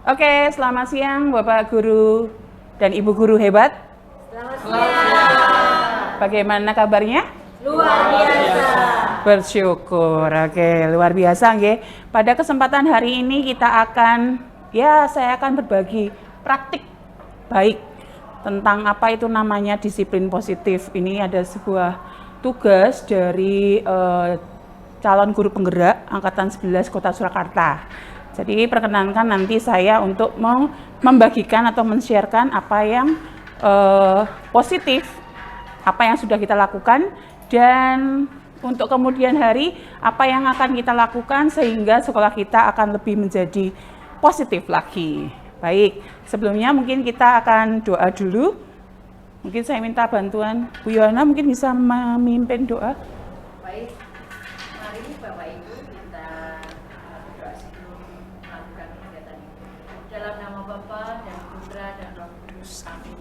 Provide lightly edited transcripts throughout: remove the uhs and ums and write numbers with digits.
Oke, selamat siang Bapak Guru dan Ibu Guru hebat. Selamat siang. Bagaimana kabarnya? Luar biasa. Bersyukur. Oke, luar biasa nggih. Pada kesempatan hari ini saya akan berbagi praktik baik tentang apa itu namanya disiplin positif. Ini ada sebuah tugas dari calon guru penggerak angkatan 11 Kota Surakarta. Jadi perkenankan nanti saya untuk membagikan atau men-sharekan apa yang positif, apa yang sudah kita lakukan, dan untuk kemudian hari apa yang akan kita lakukan sehingga sekolah kita akan lebih menjadi positif lagi. Baik, sebelumnya mungkin kita akan doa dulu. Mungkin saya minta bantuan Bu Yohana, mungkin bisa memimpin doa. Baik, mari Bapak Ibu kita berdoa sebelum melakukan kegiatan ini. Dalam nama Bapa dan Putra dan Roh Kudus. Amin.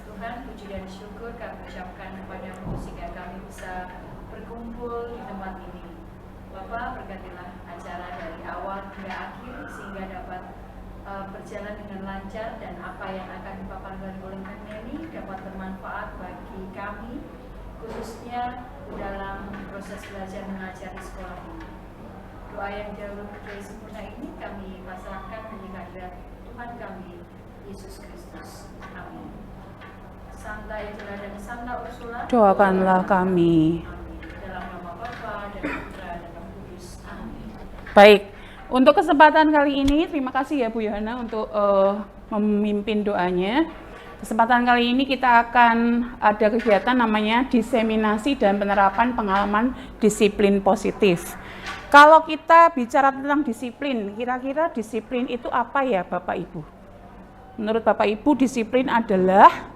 Tuhan, puji dan syukur kami ucapkan kepadamu sehingga kami bisa berkumpul di tempat ini. Bapa, berkatilah acara dari awal hingga akhir sehingga dapat berjalan dengan lancar dan apa yang akan dipaparkan oleh Kak Neni dapat bermanfaat bagi kami khususnya dalam proses belajar mengajar di sekolah ini. Doa yang jauh dari sempurna ini kami pasrahkan hanya kehadirat Tuhan kami Yesus Kristus. Amin. Santa Angela dan Santa Ursula, Doakanlah kami. Amin. Dalam nama Bapa dan Putra dan Roh Kudus. Amin. Baik, untuk kesempatan kali ini terima kasih ya Bu Yohana untuk memimpin doanya. Kesempatan kali ini kita akan ada kegiatan namanya diseminasi dan penerapan pengalaman disiplin positif. Kalau kita bicara tentang disiplin, kira-kira disiplin itu apa ya Bapak Ibu? Menurut Bapak Ibu disiplin adalah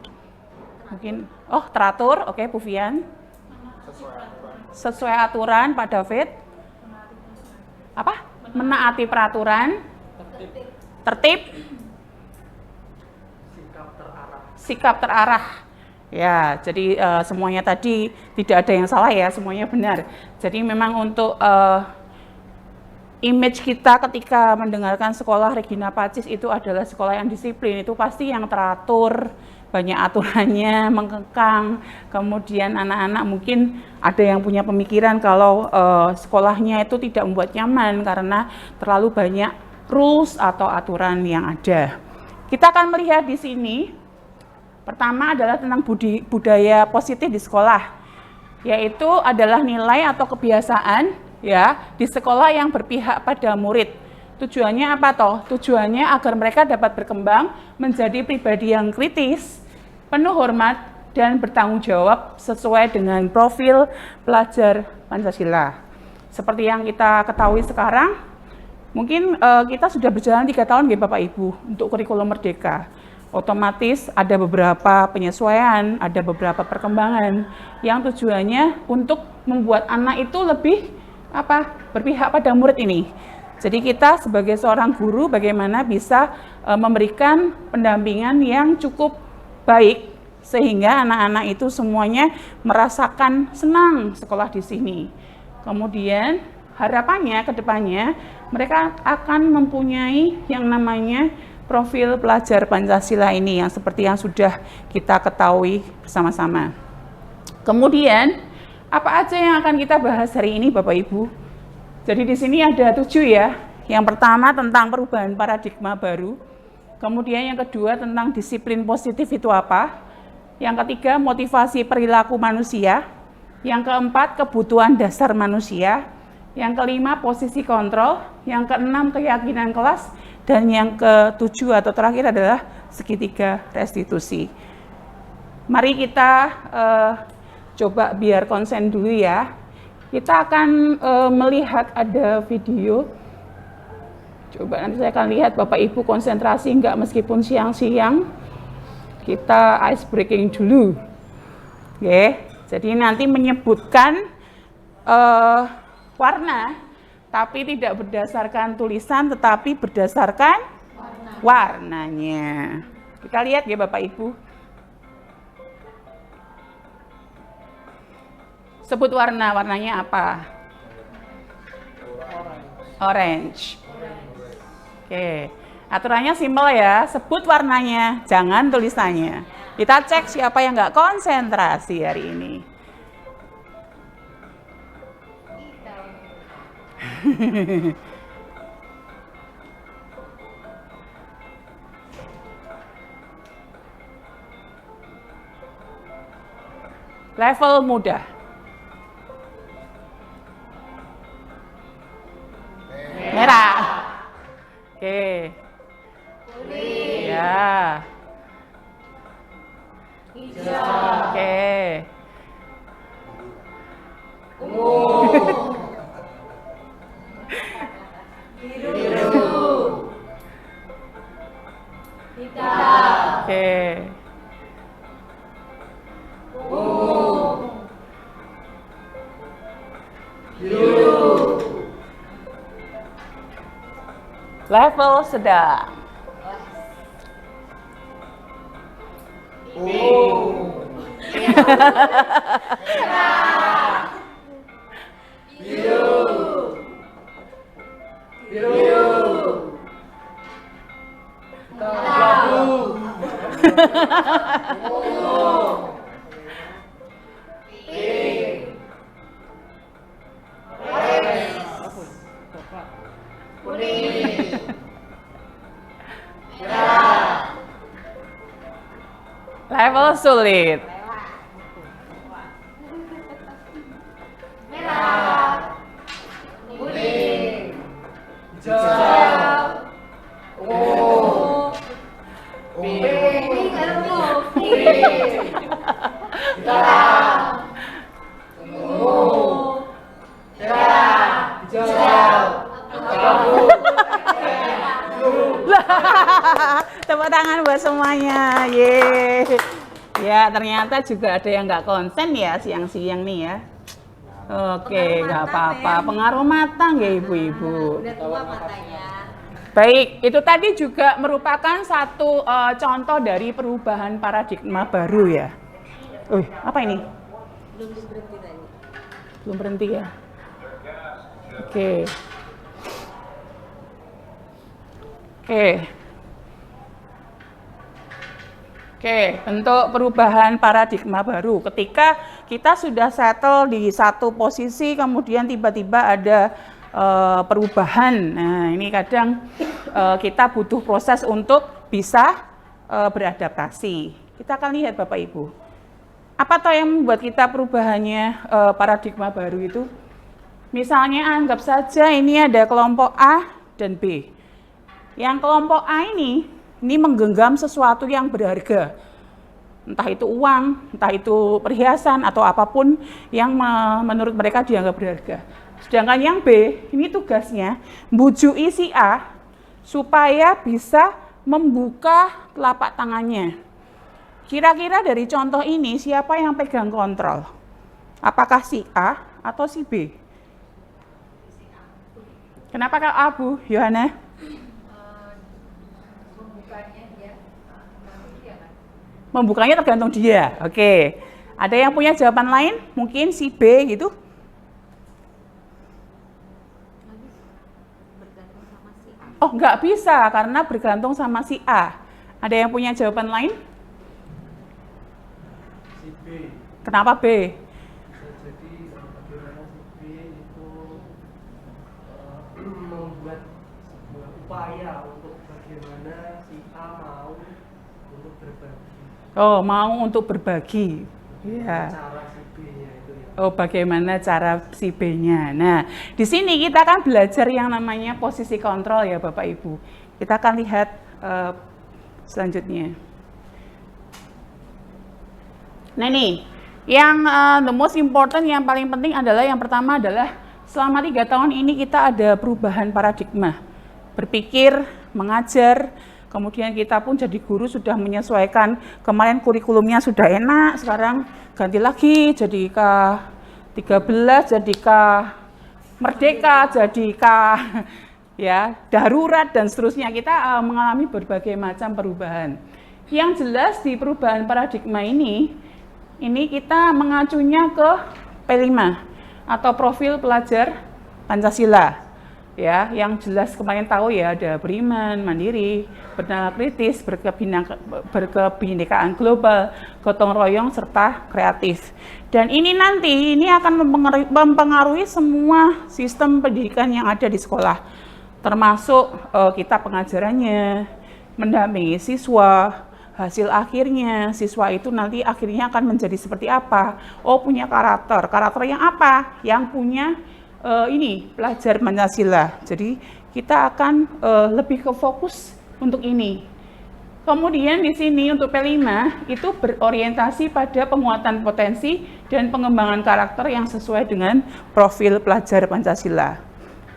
mungkin teratur, oke Bu Fian. Sesuai aturan Pak David. Apa? Menaati peraturan, tertib, sikap terarah. Ya, jadi semuanya tadi tidak ada yang salah ya, semuanya benar. Jadi memang untuk image kita ketika mendengarkan sekolah Regina Pacis itu adalah sekolah yang disiplin, itu pasti yang teratur, banyak aturannya, mengekang. Kemudian anak-anak mungkin ada yang punya pemikiran kalau sekolahnya itu tidak membuat nyaman karena terlalu banyak rules atau aturan yang ada. Kita akan melihat di sini, pertama adalah tentang budaya positif di sekolah, yaitu adalah nilai atau kebiasaan ya di sekolah yang berpihak pada murid. Tujuannya apa toh? Tujuannya agar mereka dapat berkembang menjadi pribadi yang kritis, penuh hormat, dan bertanggung jawab sesuai dengan profil pelajar Pancasila. Seperti yang kita ketahui sekarang, mungkin kita sudah berjalan 3 tahun ya Bapak Ibu untuk kurikulum Merdeka. Otomatis ada beberapa penyesuaian, ada beberapa perkembangan yang tujuannya untuk membuat anak itu lebih berpihak pada murid ini. Jadi kita sebagai seorang guru bagaimana bisa memberikan pendampingan yang cukup baik sehingga anak-anak itu semuanya merasakan senang sekolah di sini. Kemudian harapannya ke depannya mereka akan mempunyai yang namanya profil pelajar Pancasila ini yang seperti yang sudah kita ketahui bersama-sama. Kemudian apa aja yang akan kita bahas hari ini Bapak Ibu? Jadi di sini ada 7 ya. Yang pertama tentang perubahan paradigma baru. Kemudian yang kedua tentang disiplin positif itu apa. Yang ketiga motivasi perilaku manusia. Yang keempat kebutuhan dasar manusia. Yang kelima posisi kontrol. Yang keenam keyakinan kelas. Dan yang ketujuh atau terakhir adalah segitiga restitusi. Mari kita coba biar konsen dulu ya. Kita akan melihat ada video. Coba nanti saya akan lihat Bapak Ibu konsentrasi enggak meskipun siang-siang. Kita ice breaking dulu. Oke, jadi nanti menyebutkan warna, tapi tidak berdasarkan tulisan, tetapi berdasarkan warnanya. Kita lihat ya Bapak Ibu. Sebut warna, warnanya apa? Orange. Oke. Aturannya simpel ya, sebut warnanya, jangan tulisannya. Kita cek siapa yang nggak konsentrasi hari ini. Level mudah. Merah. Oke. Kuning. Ya. Hijau. Oke. Ungu. Biru. Hitam. Oke. Ungu. Biru. Level sedang. Merah. Biru. Abu. Ungu. Pink. Orange. Kuning. Merah. Level sulit. Merah. Kuning. Hijau. Ungu. Pink. Hitam. Ungu. Merah. Hijau. Abu. Tepuk tangan buat semuanya. Ye. Ya, ternyata juga ada yang nggak konsen ya siang-siang nih ya. Oke, nggak apa-apa. Pengaruh matang ya ibu-ibu. Udah tua matanya. Baik, itu tadi juga merupakan satu contoh dari perubahan paradigma baru ya. Apa ini? Belum berhenti tadi. Belum berhenti ya. Oke. Oke, bentuk perubahan paradigma baru. Ketika kita sudah settle di satu posisi, kemudian tiba-tiba ada perubahan. Nah, ini kadang kita butuh proses untuk bisa beradaptasi. Kita akan lihat Bapak Ibu. Apa toh yang membuat kita perubahannya paradigma baru itu? Misalnya anggap saja ini ada kelompok A dan B. Yang kelompok A ini menggenggam sesuatu yang berharga. Entah itu uang, entah itu perhiasan, atau apapun yang menurut mereka dianggap berharga. Sedangkan yang B, ini tugasnya mbujui si A supaya bisa membuka telapak tangannya. Kira-kira dari contoh ini, siapa yang pegang kontrol? Apakah si A atau si B? Kenapa Kak Abu, Yohana? Membukanya tergantung dia. Oke. Ada yang punya jawaban lain? Mungkin si B gitu? Oh, nggak bisa karena bergantung sama si A. Ada yang punya jawaban lain? Si B. Kenapa B? Jadi bagaimana si B itu membuat sebuah upaya untuk bagaimana si A mau untuk berbagi. Oh, mau untuk berbagi. Ya. Cara si B-nya itu ya. Oh, bagaimana cara si B-nya. Nah, di sini kita akan belajar yang namanya posisi kontrol ya Bapak Ibu. Kita akan lihat selanjutnya. Nah ini, yang the most important, yang paling penting adalah yang pertama adalah selama 3 tahun ini kita ada perubahan paradigma. Berpikir, mengajar, kemudian kita pun jadi guru sudah menyesuaikan. Kemarin kurikulumnya sudah enak, sekarang ganti lagi jadi K13, jadi K Merdeka, jadi K ya darurat dan seterusnya. Kita mengalami berbagai macam perubahan. Yang jelas di perubahan paradigma ini kita mengacunya ke P5 atau profil pelajar Pancasila. Ya, yang jelas kemarin tahu ya ada beriman, mandiri, bernalar kritis, berkebinekaan global, gotong royong serta kreatif. Dan ini nanti akan mempengaruhi semua sistem pendidikan yang ada di sekolah, termasuk kita pengajarannya, mendampingi siswa, hasil akhirnya siswa itu nanti akhirnya akan menjadi seperti apa. Oh, punya karakter yang apa? Yang punya ini pelajar Pancasila. Jadi kita akan lebih ke fokus untuk ini. Kemudian di sini untuk P5 itu berorientasi pada penguatan potensi dan pengembangan karakter yang sesuai dengan profil pelajar Pancasila.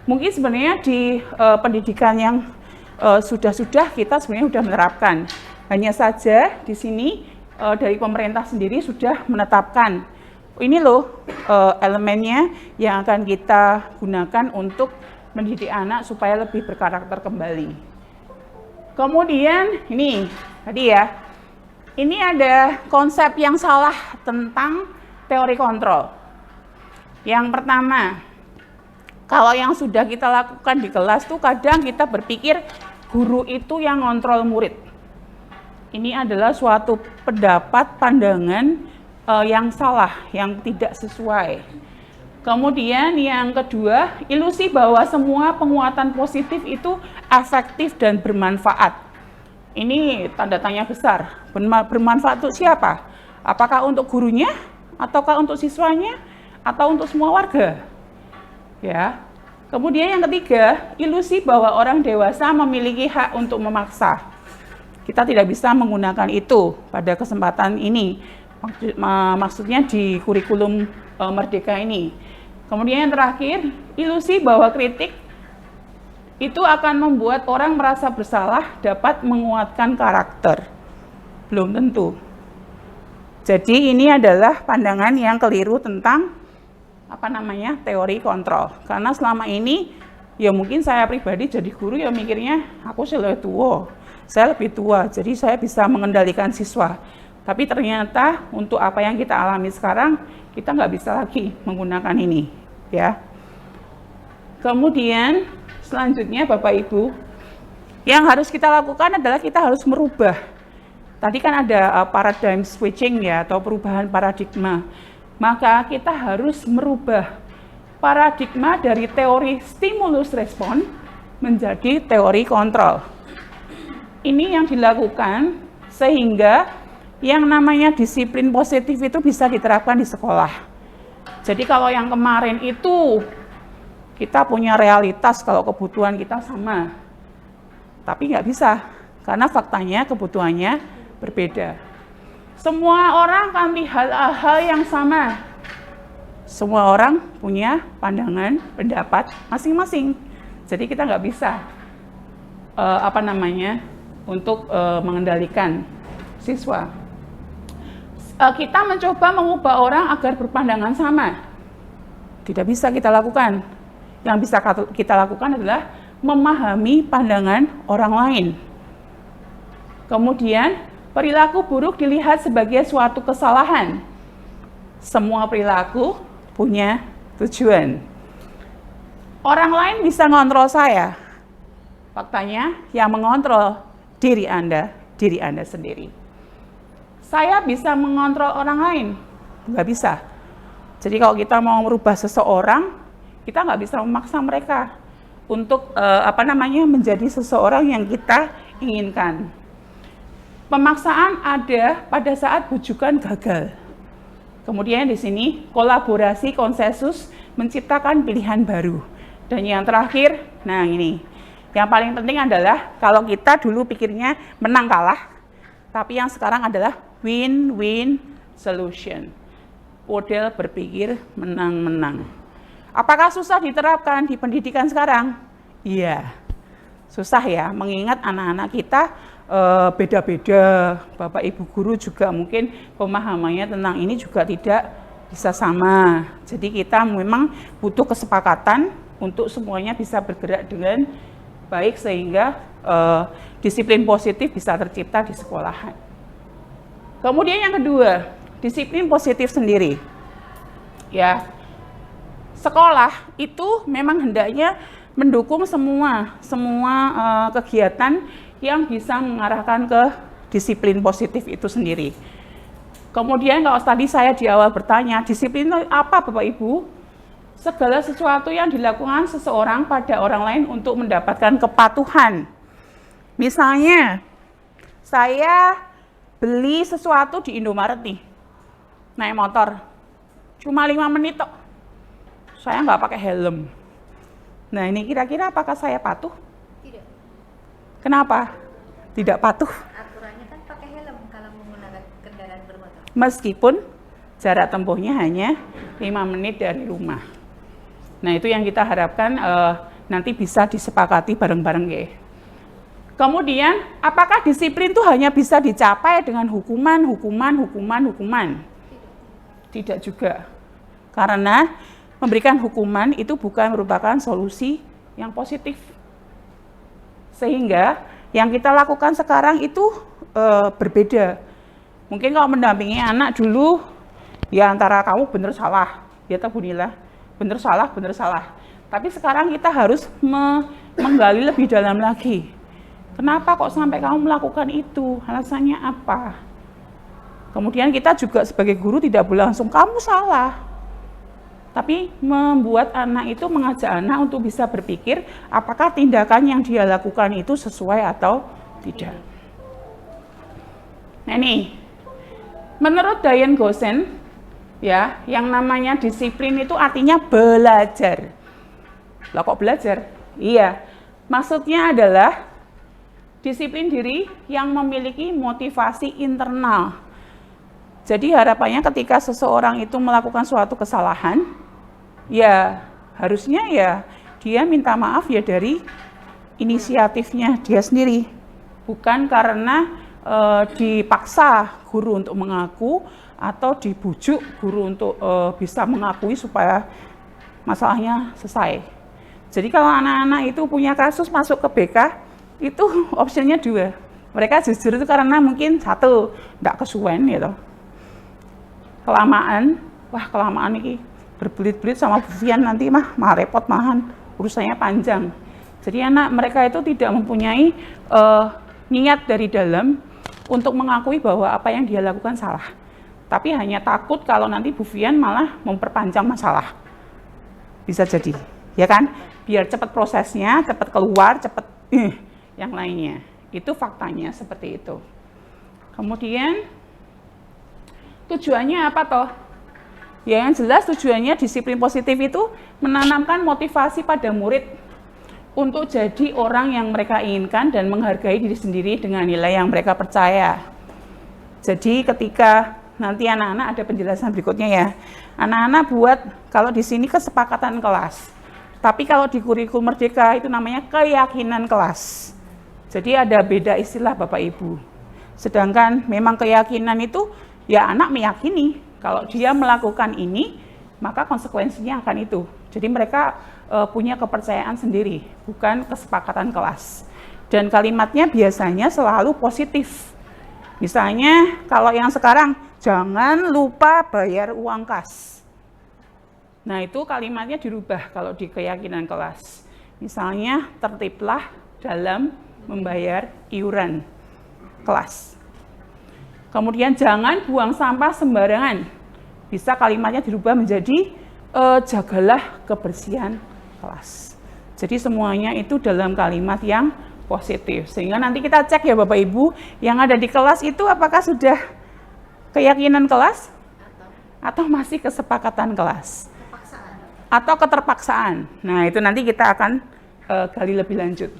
Mungkin sebenarnya di pendidikan yang sudah kita sebenarnya sudah menerapkan. Hanya saja di sini dari pemerintah sendiri sudah menetapkan ini loh elemennya yang akan kita gunakan untuk mendidik anak supaya lebih berkarakter kembali. Kemudian ini tadi ya, ini ada konsep yang salah tentang teori kontrol. Yang pertama, kalau yang sudah kita lakukan di kelas tuh kadang kita berpikir guru itu yang ngontrol murid. Ini adalah suatu pendapat, pandangan yang salah, yang tidak sesuai. Kemudian yang kedua, ilusi bahwa semua penguatan positif itu efektif dan bermanfaat. Ini tanda tanya besar. Bermanfaat untuk siapa? Apakah untuk gurunya, ataukah untuk siswanya, atau untuk semua warga? Ya. Kemudian yang ketiga, ilusi bahwa orang dewasa memiliki hak untuk memaksa. Kita tidak bisa menggunakan itu pada kesempatan ini. Maksudnya di kurikulum Merdeka ini. Kemudian yang terakhir, ilusi bahwa kritik itu akan membuat orang merasa bersalah dapat menguatkan karakter. Belum tentu. Jadi ini adalah pandangan yang keliru tentang teori kontrol. Karena selama ini ya mungkin saya pribadi jadi guru ya mikirnya aku lebih tua. Saya lebih tua, jadi saya bisa mengendalikan siswa. Tapi ternyata untuk apa yang kita alami sekarang, kita nggak bisa lagi menggunakan ini, ya. Kemudian selanjutnya Bapak Ibu, yang harus kita lakukan adalah kita harus merubah. Tadi kan ada paradigm switching ya, atau perubahan paradigma. Maka kita harus merubah paradigma dari teori stimulus respon menjadi teori kontrol. Ini yang dilakukan sehingga yang namanya disiplin positif itu bisa diterapkan di sekolah. Jadi kalau yang kemarin itu kita punya realitas kalau kebutuhan kita sama, tapi nggak bisa karena faktanya kebutuhannya berbeda. Semua orang akan lihat hal yang sama. Semua orang punya pandangan, pendapat masing-masing. Jadi kita nggak bisa untuk mengendalikan siswa. Kita mencoba mengubah orang agar berpandangan sama. Tidak bisa kita lakukan. Yang bisa kita lakukan adalah memahami pandangan orang lain. Kemudian, perilaku buruk dilihat sebagai suatu kesalahan. Semua perilaku punya tujuan. Orang lain bisa ngontrol saya. Faktanya, yang mengontrol diri Anda sendiri. Saya bisa mengontrol orang lain? Nggak bisa. Jadi kalau kita mau merubah seseorang, kita nggak bisa memaksa mereka untuk menjadi seseorang yang kita inginkan. Pemaksaan ada pada saat bujukan gagal. Kemudian di sini kolaborasi konsensus menciptakan pilihan baru. Dan yang terakhir, nah ini, yang paling penting adalah kalau kita dulu pikirnya menang kalah, tapi yang sekarang adalah win-win solution. Model berpikir menang-menang. Apakah susah diterapkan di pendidikan sekarang? Iya, susah ya, mengingat anak-anak kita beda-beda. Bapak Ibu guru juga mungkin pemahamannya tentang ini juga tidak bisa sama. Jadi kita memang butuh kesepakatan untuk semuanya bisa bergerak dengan baik sehingga disiplin positif bisa tercipta di sekolahan. Kemudian yang kedua, disiplin positif sendiri. Ya, sekolah itu memang hendaknya mendukung semua kegiatan yang bisa mengarahkan ke disiplin positif itu sendiri. Kemudian kalau tadi saya di awal bertanya, disiplin itu apa Bapak Ibu? Segala sesuatu yang dilakukan seseorang pada orang lain untuk mendapatkan kepatuhan. Misalnya, saya beli sesuatu di Indomaret nih, naik motor, cuma 5 menit tok. Saya nggak pakai helm. Nah ini kira-kira apakah saya patuh? Tidak. Kenapa? Tidak patuh. Aturannya kan pakai helm kalau menggunakan kendaraan bermotor. Meskipun jarak tempuhnya hanya 5 menit dari rumah. Nah itu yang kita harapkan nanti bisa disepakati bareng-bareng ya. Kemudian, apakah disiplin itu hanya bisa dicapai dengan hukuman? Tidak juga. Karena memberikan hukuman itu bukan merupakan solusi yang positif. Sehingga yang kita lakukan sekarang itu berbeda. Mungkin kalau mendampingi anak dulu, ya antara kamu benar salah, ya tahu Bu Nila, benar salah. Tapi sekarang kita harus menggali lebih dalam lagi. Kenapa kok sampai kamu melakukan itu? Alasannya apa? Kemudian kita juga sebagai guru tidak boleh langsung kamu salah. Tapi membuat anak itu, mengajak anak untuk bisa berpikir apakah tindakan yang dia lakukan itu sesuai atau tidak. Nah ini, menurut Diane Gosen, ya, yang namanya disiplin itu artinya belajar. Lah kok belajar? Iya, maksudnya adalah disiplin diri yang memiliki motivasi internal. Jadi harapannya ketika seseorang itu melakukan suatu kesalahan, ya harusnya ya dia minta maaf ya dari inisiatifnya dia sendiri. Bukan karena dipaksa guru untuk mengaku atau dibujuk guru untuk bisa mengakui supaya masalahnya selesai. Jadi kalau anak-anak itu punya kasus masuk ke BK, itu opsinya 2. Mereka jujur itu karena mungkin 1, tidak kesuwen gitu. Kelamaan ini berbelit-belit sama Bu Fian nanti mah repot mahan, urusannya panjang. Jadi anak mereka itu tidak mempunyai niat dari dalam untuk mengakui bahwa apa yang dia lakukan salah. Tapi hanya takut kalau nanti Bu Fian malah memperpanjang masalah. Bisa jadi, ya kan? Biar cepat prosesnya, cepat keluar, cepat yang lainnya. Itu faktanya seperti itu. Kemudian tujuannya apa toh? Ya yang jelas tujuannya disiplin positif itu menanamkan motivasi pada murid untuk jadi orang yang mereka inginkan dan menghargai diri sendiri dengan nilai yang mereka percaya. Jadi ketika nanti anak-anak ada penjelasan berikutnya ya. Anak-anak buat kalau di sini kesepakatan kelas. Tapi kalau di kurikulum Merdeka itu namanya keyakinan kelas. Jadi ada beda istilah Bapak Ibu. Sedangkan memang keyakinan itu ya anak meyakini kalau dia melakukan ini maka konsekuensinya akan itu. Jadi mereka punya kepercayaan sendiri, bukan kesepakatan kelas. Dan kalimatnya biasanya selalu positif. Misalnya kalau yang sekarang jangan lupa bayar uang kas. Nah itu kalimatnya dirubah kalau di keyakinan kelas. Misalnya tertiblah dalam membayar iuran kelas. Kemudian jangan buang sampah sembarangan. Bisa kalimatnya dirubah menjadi jagalah kebersihan kelas. Jadi semuanya itu dalam kalimat yang positif. Sehingga nanti kita cek ya Bapak Ibu, yang ada di kelas itu apakah sudah keyakinan kelas atau masih kesepakatan kelas? Atau keterpaksaan. Nah, itu nanti kita akan gali lebih lanjut.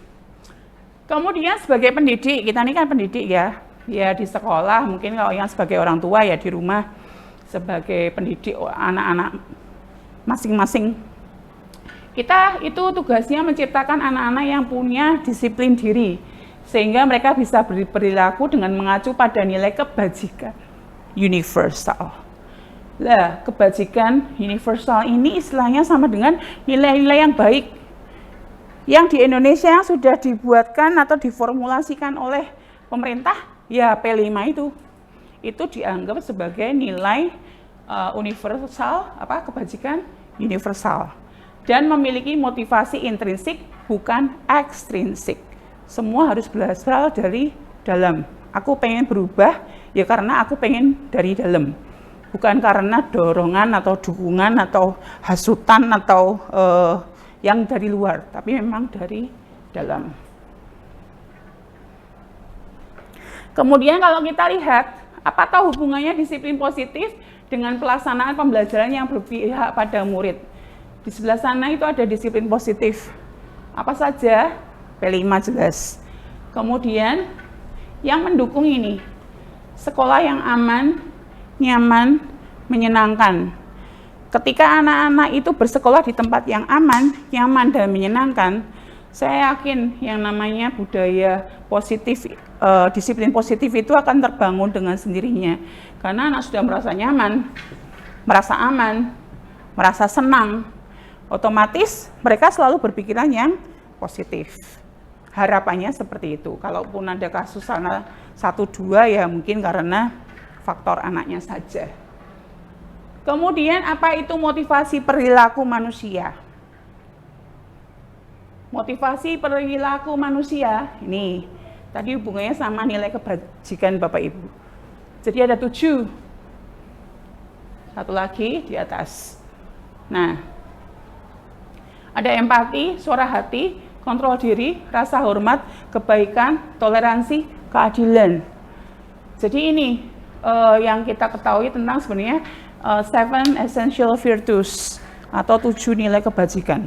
Kemudian sebagai pendidik, kita ini kan pendidik ya. Ya di sekolah, mungkin kalau yang sebagai orang tua ya di rumah sebagai pendidik anak-anak masing-masing. Kita itu tugasnya menciptakan anak-anak yang punya disiplin diri sehingga mereka bisa berperilaku dengan mengacu pada nilai kebajikan universal. Lah, kebajikan universal ini istilahnya sama dengan nilai-nilai yang baik yang di Indonesia yang sudah dibuatkan atau diformulasikan oleh pemerintah, ya P5 itu dianggap sebagai nilai universal, kebajikan universal. dan memiliki motivasi intrinsik bukan ekstrinsik. Semua harus berasal dari dalam. Aku pengen berubah ya karena aku pengen dari dalam, bukan karena dorongan atau dukungan atau hasutan atau yang dari luar, tapi memang dari dalam. Kemudian kalau kita lihat, apa tahu hubungannya disiplin positif dengan pelaksanaan pembelajaran yang berpihak pada murid? Di sebelah sana itu ada disiplin positif. Apa saja? P5 jelas. Kemudian yang mendukung ini, sekolah yang aman, nyaman, menyenangkan. Ketika anak-anak itu bersekolah di tempat yang aman, nyaman, dan menyenangkan, saya yakin yang namanya budaya positif, disiplin positif itu akan terbangun dengan sendirinya. Karena anak sudah merasa nyaman, merasa aman, merasa senang, otomatis mereka selalu berpikiran yang positif. Harapannya seperti itu. Kalaupun ada kasus sana 1-2 ya mungkin karena faktor anaknya saja. Kemudian apa itu motivasi perilaku manusia? Motivasi perilaku manusia, ini tadi hubungannya sama nilai kebajikan Bapak Ibu. Jadi ada 7. Satu lagi di atas. Nah, ada empati, suara hati, kontrol diri, rasa hormat, kebaikan, toleransi, keadilan. Jadi ini yang kita ketahui tentang sebenarnya 7 essential virtues atau 7 nilai kebajikan.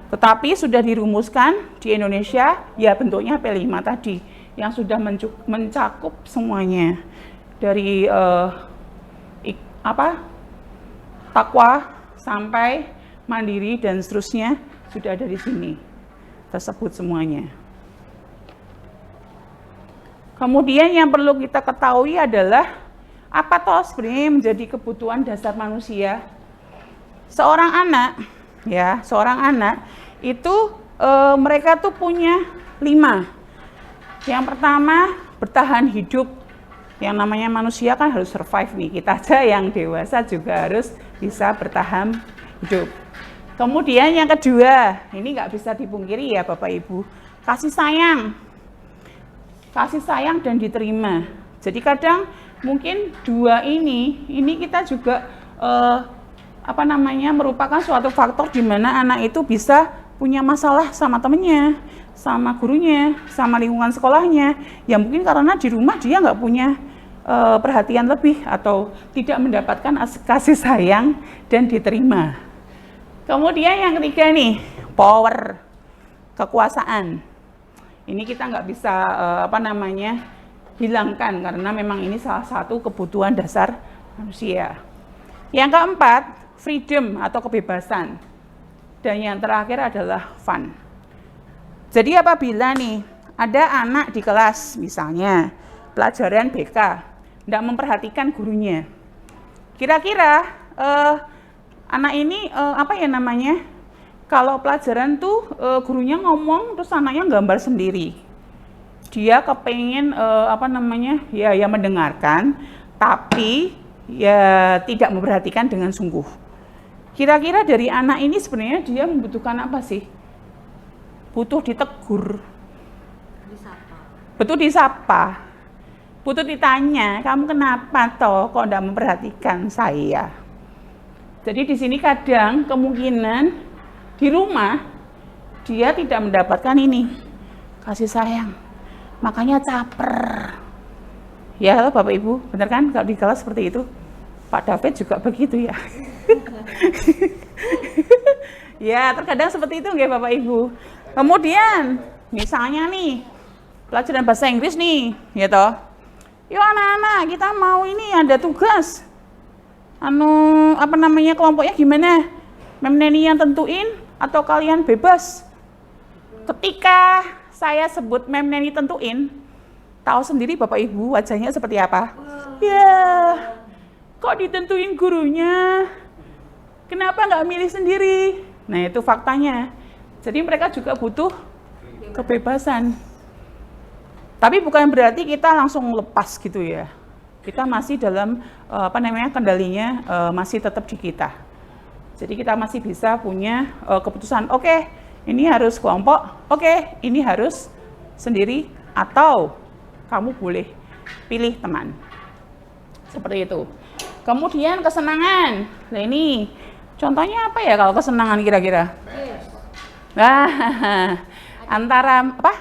Tetapi sudah dirumuskan di Indonesia, ya bentuknya P5 tadi, yang sudah mencakup semuanya. Dari takwa sampai mandiri dan seterusnya sudah ada di sini, tersebut semuanya. Kemudian yang perlu kita ketahui adalah apa toh sebenarnya menjadi kebutuhan dasar manusia. Seorang anak itu mereka tuh punya 5. Yang pertama, bertahan hidup. Yang namanya manusia kan harus survive nih. Kita aja yang dewasa juga harus bisa bertahan hidup. Kemudian yang kedua, ini nggak bisa dipungkiri ya Bapak Ibu, kasih sayang. Kasih sayang dan diterima. Jadi kadang mungkin 2 ini kita juga merupakan suatu faktor di mana anak itu bisa punya masalah sama temennya, sama gurunya, sama lingkungan sekolahnya. Ya mungkin karena di rumah dia nggak punya perhatian lebih atau tidak mendapatkan kasih sayang dan diterima. Kemudian yang ketiga nih, power, kekuasaan. Ini kita nggak bisa hilangkan karena memang ini salah satu kebutuhan dasar manusia. Yang keempat, freedom atau kebebasan. Dan yang terakhir adalah fun. Jadi apabila nih ada anak di kelas misalnya pelajaran BK, tidak memperhatikan gurunya, kira-kira anak ini kalau pelajaran tuh gurunya ngomong terus anaknya gambar sendiri. Dia kepengen mendengarkan, tapi ya tidak memperhatikan dengan sungguh. Kira-kira dari anak ini sebenarnya dia membutuhkan apa sih? Butuh ditegur, butuh disapa, butuh ditanya, kamu kenapa toh kok tidak memperhatikan saya? Jadi di sini kadang kemungkinan di rumah dia tidak mendapatkan ini kasih sayang, makanya caper. Ya Bapak Ibu, benar kan kalau di kelas seperti itu? Pak David juga begitu ya. Ya terkadang seperti itu nggih Bapak Ibu. Kemudian misalnya nih pelajaran bahasa Inggris nih, ya toh. Yuk anak-anak kita mau ini ada tugas. Kelompoknya gimana? Memneni yang tentuin atau kalian bebas? Ketika saya sebut memneni tentuin, tahu sendiri Bapak Ibu wajahnya seperti apa? Ya, kok ditentuin gurunya? Kenapa nggak milih sendiri? Nah itu faktanya. Jadi mereka juga butuh kebebasan. Tapi bukan berarti kita langsung lepas gitu ya. Kita masih dalam kendalinya masih tetap di kita. Jadi kita masih bisa punya keputusan, oke, ini harus kelompok, oke, ini harus sendiri, atau kamu boleh pilih teman. Seperti itu. Kemudian kesenangan. Nah ini contohnya apa ya kalau kesenangan kira-kira? Nah, antara apa?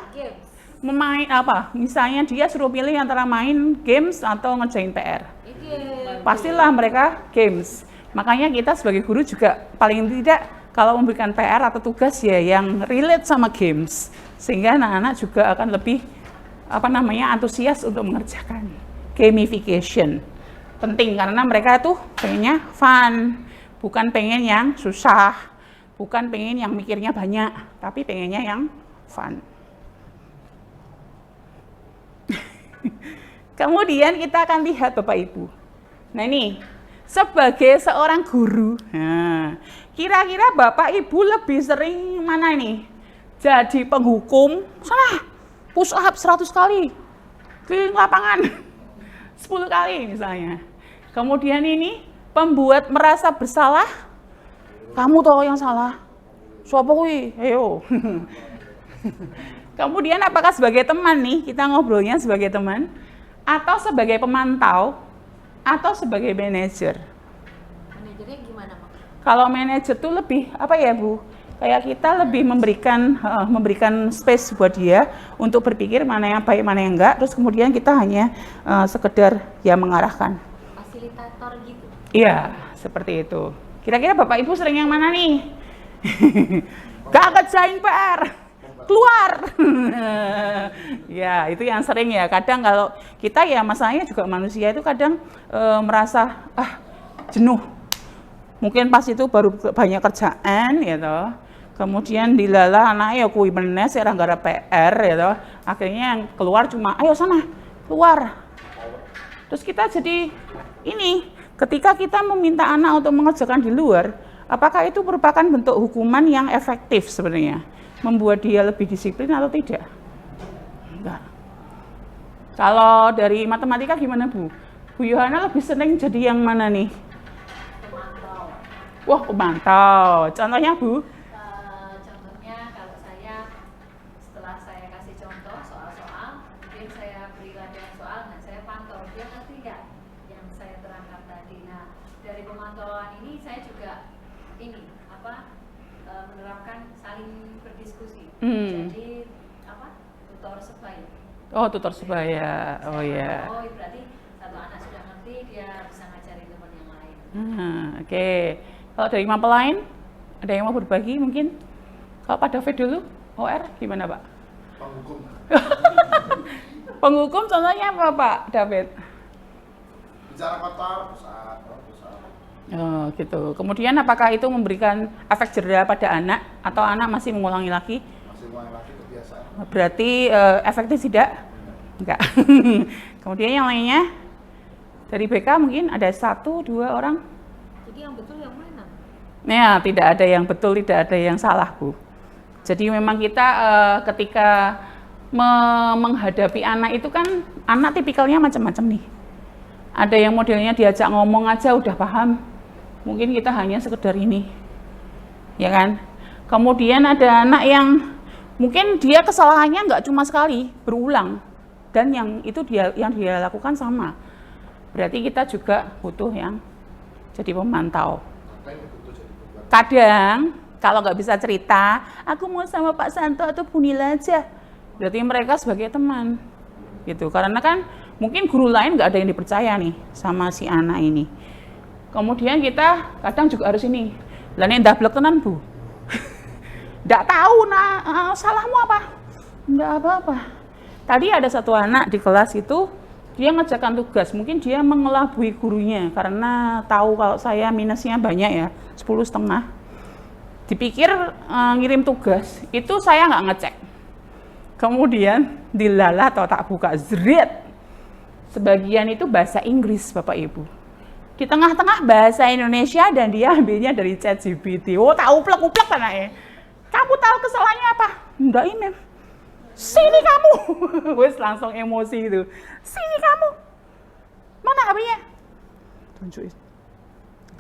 Memain apa? Misalnya dia suruh pilih antara main games atau ngerjain PR. Pastilah mereka games. Makanya kita sebagai guru juga paling tidak kalau memberikan PR atau tugas ya yang relate sama games, sehingga anak-anak juga akan lebih antusias untuk mengerjakan. Gamification penting karena mereka tuh pengennya fun, bukan pengen yang susah, bukan pengen yang mikirnya banyak, tapi pengennya yang fun. Kemudian kita akan lihat Bapak Ibu. Nah ini, sebagai seorang guru, kira-kira Bapak Ibu lebih sering mana nih? Jadi penghukum, sana push up 100 kali, keliling lapangan 10 kali misalnya. Kemudian ini, pembuat merasa bersalah, kamu toh yang salah. Siapa kuwi? Ayo. Kemudian apakah sebagai teman nih, kita ngobrolnya sebagai teman, atau sebagai pemantau, atau sebagai manajer? Manajernya gimana, Mak? Kalau manajer tuh lebih, apa ya Bu? Kayak kita lebih memberikan space buat dia untuk berpikir mana yang baik, mana yang enggak, terus kemudian kita hanya sekedar ya mengarahkan. Fasilitator gitu? Iya, seperti itu. Kira-kira Bapak Ibu sering yang mana nih? Gak kerjain PR, keluar. Ya, itu yang sering ya. Kadang kalau kita ya masalahnya juga manusia itu kadang merasa jenuh. Mungkin pas itu baru banyak kerjaan ya toh. Kemudian dilala anaknya ya kuwi meneh sik ora gara PR ya toh. Akhirnya yang keluar cuma ayo sana, keluar. Terus kita jadi ini, ketika kita meminta anak untuk mengerjakan di luar, apakah itu merupakan bentuk hukuman yang efektif sebenarnya? Membuat dia lebih disiplin atau tidak? Enggak. Kalau dari matematika gimana Bu? Bu Yohana lebih sering jadi yang mana nih? Pemantau. Wah, pemantau. Contohnya Bu? Contohnya kalau saya, setelah saya kasih contoh soal-soal, mungkin saya beri latihan soal, nah saya pantau, dia ngerti nggak yang saya terangkan tadi. Nah, dari pemantauan ini saya juga menerapkan saling berdiskusi. Jadi tutor sebaya. Oh, tutor sebaya. Oh ya. Oh, berarti satu anak sudah ngerti, dia bisa ngajarin teman yang lain. Oke. Kalau dari mapel lain, ada yang mau berbagi mungkin? Kalau Pak David dulu, OR gimana Pak? Penghukum. Penghukum contohnya apa Pak David? Bicara kotor, pusat. Oh gitu. Kemudian apakah itu memberikan efek jera pada anak atau anak masih mengulangi lagi? Masih mengulangi lagi kebiasaan. Berarti efektif tidak? Enggak. Kemudian yang lainnya dari BK mungkin ada 1, 2 orang. Jadi yang betul yang mana? Ya, tidak ada yang betul, tidak ada yang salah Bu. Jadi memang kita ketika menghadapi anak itu kan anak tipikalnya macam-macam nih. Ada yang modelnya diajak ngomong aja udah paham. Mungkin kita hanya sekedar ini, ya kan? Kemudian ada anak yang mungkin dia kesalahannya nggak cuma sekali, berulang, dan yang dia lakukan sama. Berarti kita juga butuh yang jadi pemantau. Kadang kalau nggak bisa cerita, aku mau sama Pak Santo atau Bu Nila aja. Berarti mereka sebagai teman, gitu. Karena kan mungkin guru lain nggak ada yang dipercaya nih sama si anak ini. Kemudian kita kadang juga harus ini, lah nek ndablek tenan Bu. Nggak tahu salahmu apa? Nggak apa-apa. Tadi ada satu anak di kelas itu, dia ngerjakan tugas, mungkin dia mengelabui gurunya karena tahu kalau saya minusnya banyak ya, 10,5. Dipikir ngirim tugas, itu saya nggak ngecek. Kemudian dilala atau tak buka, zret. Sebagian itu bahasa Inggris Bapak Ibu. Di tengah-tengah bahasa Indonesia dan dia ambilnya dari ChatGPT. Oh, tak uplek-uplek anaknya. Kamu tahu kesalahannya apa? Enggak ini. Sini kamu. Wes langsung emosi itu. Sini kamu. Mana HP-nya? Tunjukin.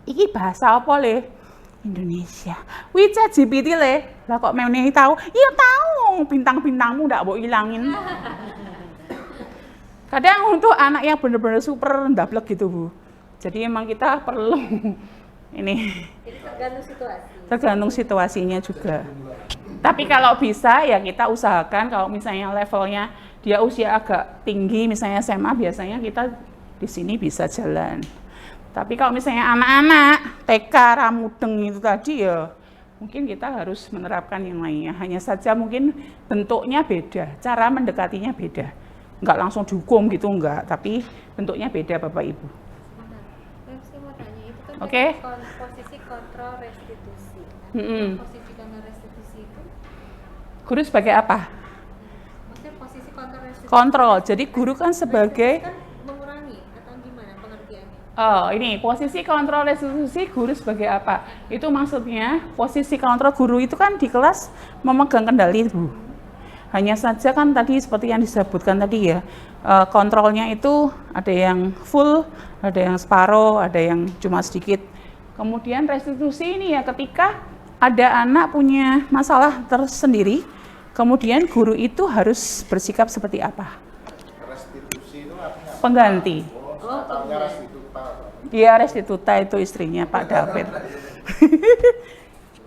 Iki bahasa apa le? Indonesia. WeChat GPT le, lah kok menehi tahu? Iya tahu, bintang-bintangmu ndak mbok ilangin. Kadang untuk anak yang benar-benar super ndablek gitu Bu. Jadi emang kita perlu ini. Jadi tergantung situasi. Tergantung situasinya juga. Tapi kalau bisa ya kita usahakan kalau misalnya levelnya dia usia agak tinggi, misalnya SMA, biasanya kita di sini bisa jalan. Tapi kalau misalnya anak-anak TK ramudeng itu tadi ya mungkin kita harus menerapkan yang lainnya. Hanya saja mungkin bentuknya beda, cara mendekatinya beda. Enggak langsung dihukum gitu enggak, tapi bentuknya beda Bapak Ibu. Saya mau tanya, itu kan Oke. posisi kontrol restitusi. Posisi kontrol restitusi itu Guru sebagai apa? maksudnya posisi kontrol restitusi. Kontrol. Jadi guru kan sebagai Restitusi kan mengurangi atau gimana pengertiannya? Oh, ini posisi kontrol restitusi guru sebagai apa? Itu maksudnya posisi kontrol guru itu kan di kelas memegang kendali, Bu. Hanya saja kan tadi seperti yang disebutkan tadi ya, kontrolnya itu ada yang full, ada yang separuh, ada yang cuma sedikit. Kemudian restitusi ini ya ketika ada anak punya masalah tersendiri, kemudian guru itu harus bersikap seperti apa? Restitusi itu artinya apa? Pengganti. Oh, katanya restituta. Dia restituta itu istrinya Pak David.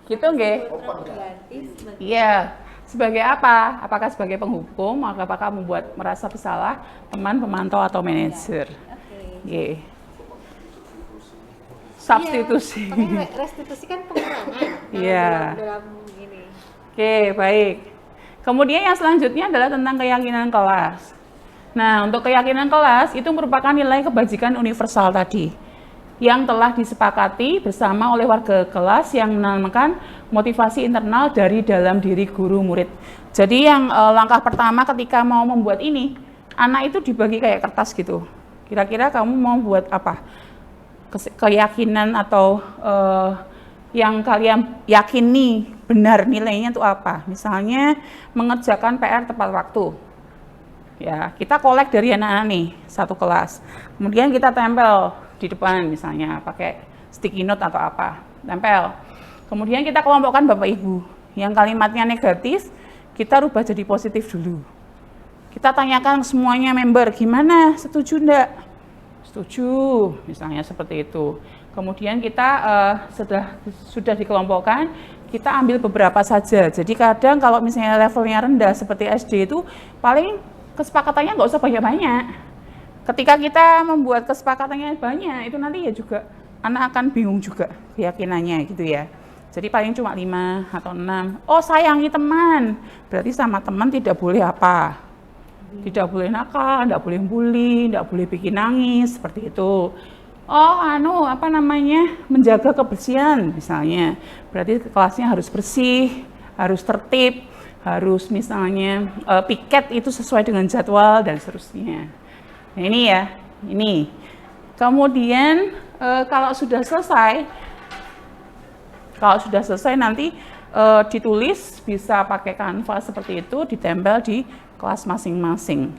Gitu nggih? Pengganti sebagai Iya. Sebagai apa? Apakah sebagai penghukum, apakah membuat merasa bersalah teman, pemantau atau manajer? oke. Nggih. Substitusi. Iya, makanya restitusi kan pengurangan. Iya. Dalam ini. Oke, baik. Kemudian yang selanjutnya adalah tentang keyakinan kelas. Nah, untuk keyakinan kelas itu merupakan nilai kebajikan universal tadi yang telah disepakati bersama oleh warga kelas yang menanamkan motivasi internal dari dalam diri guru murid. Jadi yang langkah pertama ketika mau membuat ini, anak itu dibagi kayak kertas gitu. Kira-kira kamu mau buat apa? Keyakinan atau yang kalian yakini benar nilainya itu apa? Misalnya mengerjakan PR tepat waktu. Ya, kita kolek dari anak-anak nih, satu kelas. Kemudian kita tempel di depan misalnya pakai sticky note atau apa, tempel. Kemudian kita kelompokkan Bapak Ibu. Yang kalimatnya negatif, kita rubah jadi positif dulu. Kita tanyakan semuanya member, gimana? Setuju enggak? Setuju, misalnya seperti itu. Kemudian kita sudah dikelompokkan, kita ambil beberapa saja. Jadi kadang kalau misalnya levelnya rendah seperti SD itu paling kesepakatannya nggak usah banyak-banyak. Ketika kita membuat kesepakatannya banyak, itu nanti ya juga anak akan bingung juga keyakinannya gitu ya. Jadi paling cuma 5 atau 6. Oh, sayangi teman. Berarti sama teman tidak boleh apa? Tidak boleh nakal, tidak boleh bully, tidak boleh bikin nangis, seperti itu. Oh, menjaga kebersihan misalnya. Berarti kelasnya harus bersih, harus tertib, harus misalnya piket itu sesuai dengan jadwal dan seterusnya. Nah, ini ya, ini. Kemudian kalau sudah selesai nanti ditulis, bisa pakai kanva seperti itu, ditempel di kelas masing-masing.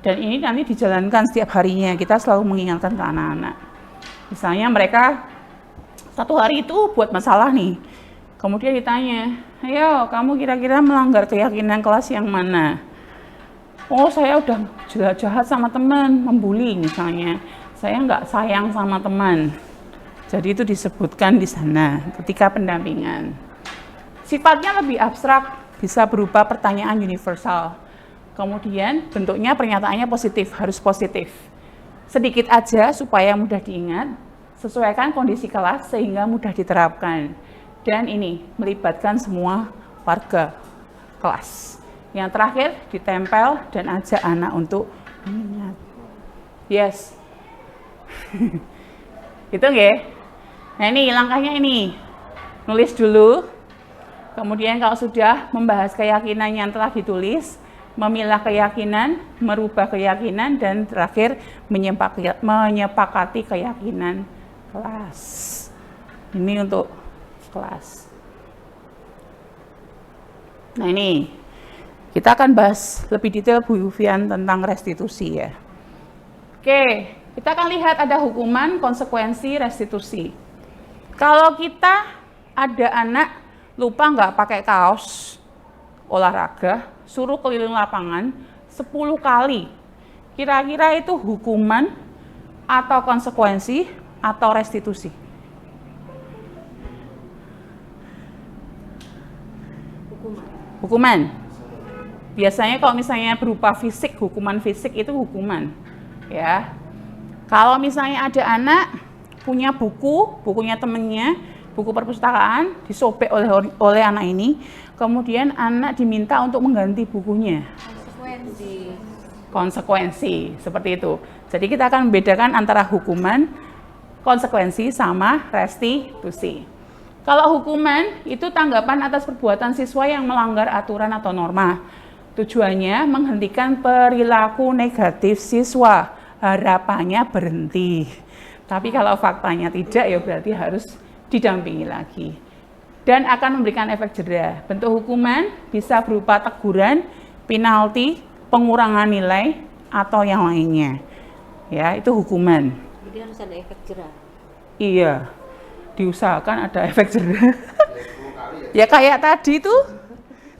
Dan ini nanti dijalankan setiap harinya, kita selalu mengingatkan ke anak-anak. Misalnya mereka satu hari itu buat masalah nih, kemudian ditanya, ayo kamu kira-kira melanggar keyakinan kelas yang mana? Oh, saya udah jahat sama teman, membuli misalnya. Saya nggak sayang sama teman. Jadi itu disebutkan di sana ketika pendampingan. Sifatnya lebih abstrak, bisa berupa pertanyaan universal. Kemudian bentuknya pernyataannya positif, harus positif. Sedikit aja supaya mudah diingat, sesuaikan kondisi kelas sehingga mudah diterapkan. Dan ini melibatkan semua warga kelas. Yang terakhir ditempel dan ajak anak untuk mengingat. Yes. Itu nggih. Nah, ini langkahnya ini. Nulis dulu. Kemudian kalau sudah membahas keyakinan yang telah ditulis, memilah keyakinan, merubah keyakinan, dan terakhir menyepakati keyakinan kelas. Ini untuk kelas. Nah, ini kita akan bahas lebih detail Bu Yufian tentang restitusi ya. Oke, kita akan lihat ada hukuman konsekuensi restitusi. Kalau kita ada anak lupa nggak pakai kaos olahraga, suruh keliling lapangan 10 kali. Kira-kira itu hukuman atau konsekuensi atau restitusi? Hukuman. Biasanya kalau misalnya berupa fisik, hukuman fisik itu hukuman. Ya. Kalau misalnya ada anak punya bukunya temennya, buku perpustakaan disobek oleh anak ini, kemudian anak diminta untuk mengganti bukunya. Konsekuensi seperti itu. Jadi kita akan membedakan antara hukuman, konsekuensi sama restitusi. Kalau hukuman itu tanggapan atas perbuatan siswa yang melanggar aturan atau norma. Tujuannya menghentikan perilaku negatif siswa. Harapannya berhenti. Tapi kalau faktanya tidak, ya berarti harus didampingi lagi. Dan akan memberikan efek jera. Bentuk hukuman bisa berupa teguran, penalti, pengurangan nilai, atau yang lainnya. Ya, itu hukuman. Jadi harus ada efek jera. Iya, diusahakan ada efek jera. Ya kayak tadi tuh,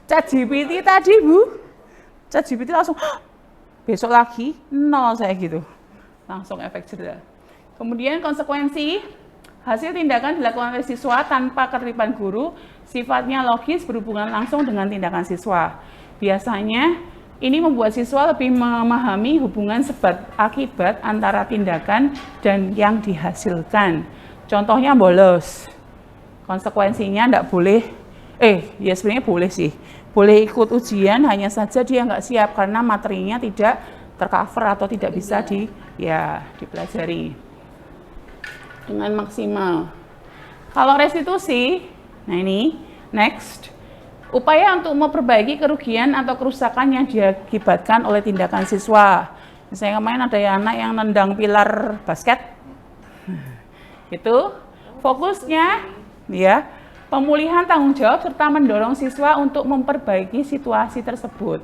ChatGPT tadi Bu. ChatGPT langsung, besok lagi, 0 saya gitu. Langsung efek jera. Kemudian konsekuensi, hasil tindakan dilakukan oleh siswa tanpa keterlibatan guru, sifatnya logis berhubungan langsung dengan tindakan siswa. Biasanya, ini membuat siswa lebih memahami hubungan sebab akibat antara tindakan dan yang dihasilkan. Contohnya bolos. Konsekuensinya enggak boleh, ya sebenarnya boleh sih. Boleh ikut ujian, hanya saja dia nggak siap karena materinya tidak tercover atau tidak bisa dipelajari dengan maksimal. Kalau restitusi, nah ini, next. Upaya untuk memperbaiki kerugian atau kerusakan yang diakibatkan oleh tindakan siswa. Misalnya kemarin ada anak yang nendang pilar basket. Itu fokusnya ya, pemulihan tanggung jawab serta mendorong siswa untuk memperbaiki situasi tersebut.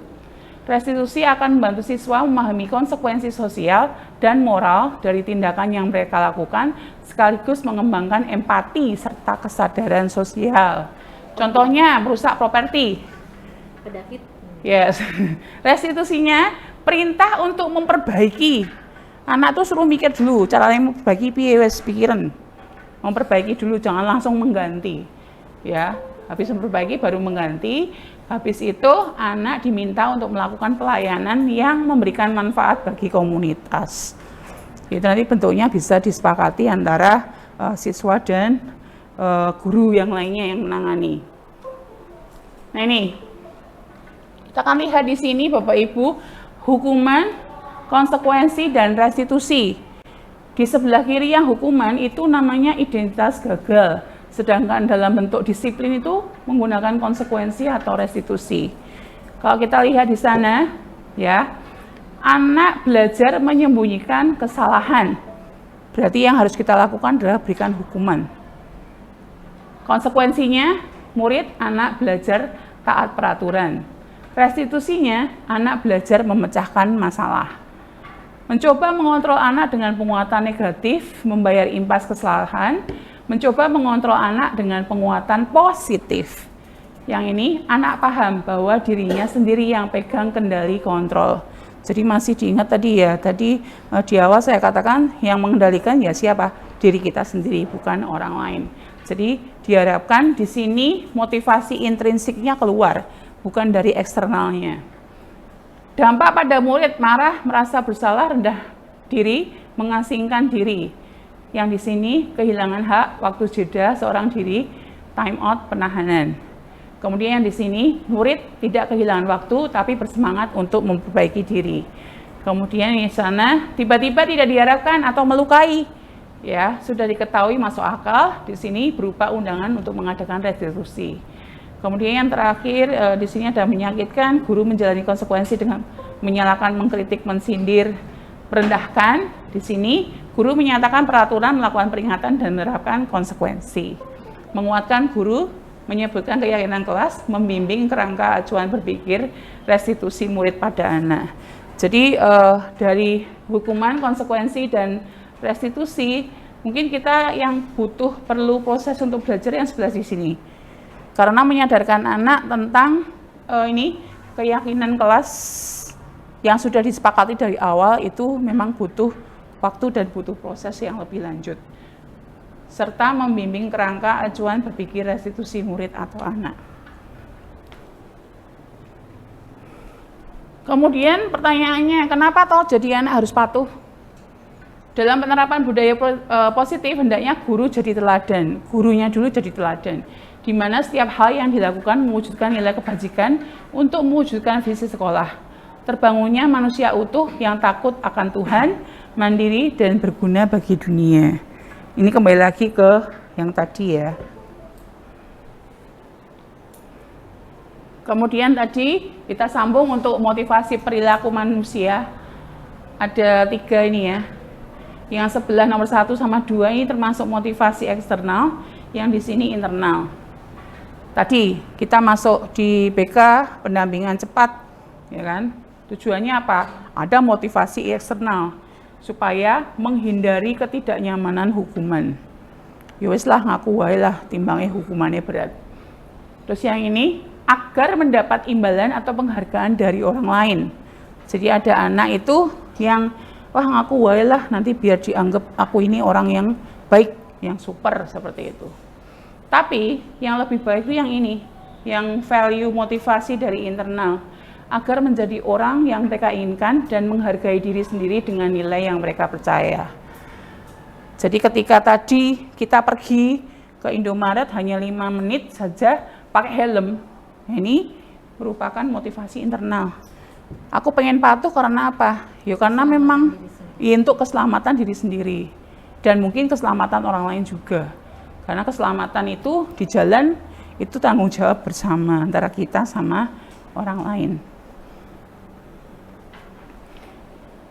Restitusi akan membantu siswa memahami konsekuensi sosial dan moral dari tindakan yang mereka lakukan, sekaligus mengembangkan empati serta kesadaran sosial. Contohnya, merusak properti. David. Yes. Restitusinya, perintah untuk memperbaiki. Anak tuh suruh mikir dulu, caranya memperbaiki piye wes pikiran. Memperbaiki dulu, jangan langsung mengganti. Ya, habis memperbaiki baru mengganti. Habis itu anak diminta untuk melakukan pelayanan yang memberikan manfaat bagi komunitas. Itu nanti bentuknya bisa disepakati antara siswa dan guru yang lainnya yang menangani. Nah ini, kita akan lihat di sini Bapak Ibu, hukuman, konsekuensi, dan restitusi. Di sebelah kiri yang hukuman itu namanya identitas gagal. Sedangkan dalam bentuk disiplin itu menggunakan konsekuensi atau restitusi. Kalau kita lihat di sana, ya, anak belajar menyembunyikan kesalahan. Berarti yang harus kita lakukan adalah berikan hukuman. Konsekuensinya, murid anak belajar taat peraturan. Restitusinya, anak belajar memecahkan masalah. Mencoba mengontrol anak dengan penguatan negatif, membayar impas kesalahan. Mencoba mengontrol anak dengan penguatan positif. Yang ini, anak paham bahwa dirinya sendiri yang pegang kendali kontrol. Jadi masih diingat tadi ya, tadi di awal saya katakan yang mengendalikan ya siapa? Diri kita sendiri, bukan orang lain. Jadi diharapkan di sini motivasi intrinsiknya keluar, bukan dari eksternalnya. Dampak pada murid marah, merasa bersalah, rendah diri, mengasingkan diri. Yang di sini kehilangan hak, waktu jeda seorang diri, time out, penahanan. Kemudian yang di sini murid tidak kehilangan waktu tapi bersemangat untuk memperbaiki diri. Kemudian di sana tiba-tiba tidak diharapkan atau melukai. Ya, sudah diketahui masuk akal, di sini berupa undangan untuk mengadakan restitusi. Kemudian yang terakhir di sini ada menyakitkan, guru menjalani konsekuensi dengan menyalahkan, mengkritik, mensindir, merendahkan. Di sini guru menyatakan peraturan, melakukan peringatan dan menerapkan konsekuensi. Menguatkan guru, menyebutkan keyakinan kelas, membimbing kerangka acuan berpikir, restitusi murid pada anak. Jadi dari hukuman, konsekuensi, dan restitusi Mungkin kita yang perlu proses untuk belajar yang sebelah di sini. Karena menyadarkan anak tentang keyakinan kelas yang sudah disepakati dari awal itu memang butuh waktu dan butuh proses yang lebih lanjut. Serta membimbing kerangka acuan berpikir restitusi murid atau anak. Kemudian pertanyaannya, kenapa toh jadi anak harus patuh? Dalam penerapan budaya positif, hendaknya guru jadi teladan, gurunya dulu jadi teladan, di mana setiap hal yang dilakukan mewujudkan nilai kebajikan untuk mewujudkan visi sekolah. Terbangunnya manusia utuh yang takut akan Tuhan, mandiri dan berguna bagi dunia. Ini kembali lagi ke yang tadi ya. Kemudian tadi kita sambung untuk motivasi perilaku manusia. Ada 3 ini ya. Yang sebelah nomor 1 sama 2 ini termasuk motivasi eksternal, yang di sini internal. Tadi kita masuk di BK pendampingan cepat, ya kan? Tujuannya apa? Ada motivasi eksternal supaya menghindari ketidaknyamanan hukuman. Ya wis lah ngaku wae lah timbangnya hukumannya berat. Terus yang ini agar mendapat imbalan atau penghargaan dari orang lain. Jadi ada anak itu yang wah ngaku wae lah nanti biar dianggap aku ini orang yang baik, yang super seperti itu. Tapi yang lebih baik itu yang ini, yang value motivasi dari internal, agar menjadi orang yang mereka inginkan dan menghargai diri sendiri dengan nilai yang mereka percaya. Jadi ketika tadi kita pergi ke Indomaret hanya 5 menit saja pakai helm, ini merupakan motivasi internal. Aku pengen patuh karena apa? Ya karena memang ya, untuk keselamatan diri sendiri dan mungkin keselamatan orang lain juga. Karena keselamatan itu di jalan itu tanggung jawab bersama antara kita sama orang lain.